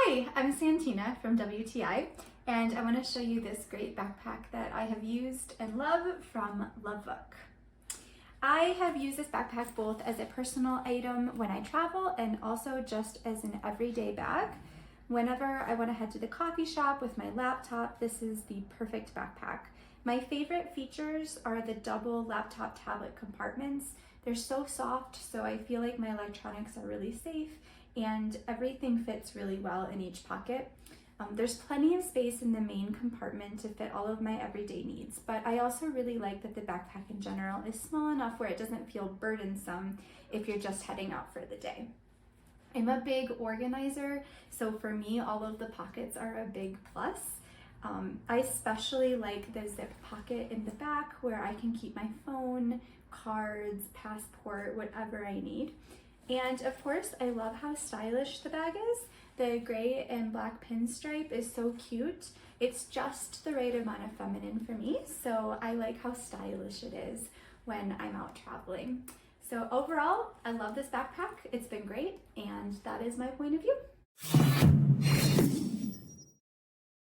Hi, I'm Santina from WTI, and I want to show you this great backpack that I have used and love from LOVEVOOK. I have used this backpack both as a personal item when I travel and also just as an everyday bag. Whenever I want to head to the coffee shop with my laptop, this is the perfect backpack. My favorite features are the double laptop tablet compartments. They're so soft, so I feel like my electronics are really safe and everything fits really well in each pocket. There's plenty of space in the main compartment to fit all of my everyday needs, but I also really like that the backpack in general is small enough where it doesn't feel burdensome if you're just heading out for the day. I'm a big organizer, so for me, all of the pockets are a big plus. I especially like the zip pocket in the back where I can keep my phone, cards, passport, whatever I need. And of course, I love how stylish the bag is. The gray and black pinstripe is so cute. It's just the right amount of feminine for me, so I like how stylish it is when I'm out traveling. So overall, I love this backpack. It's been great, and that is my point of view.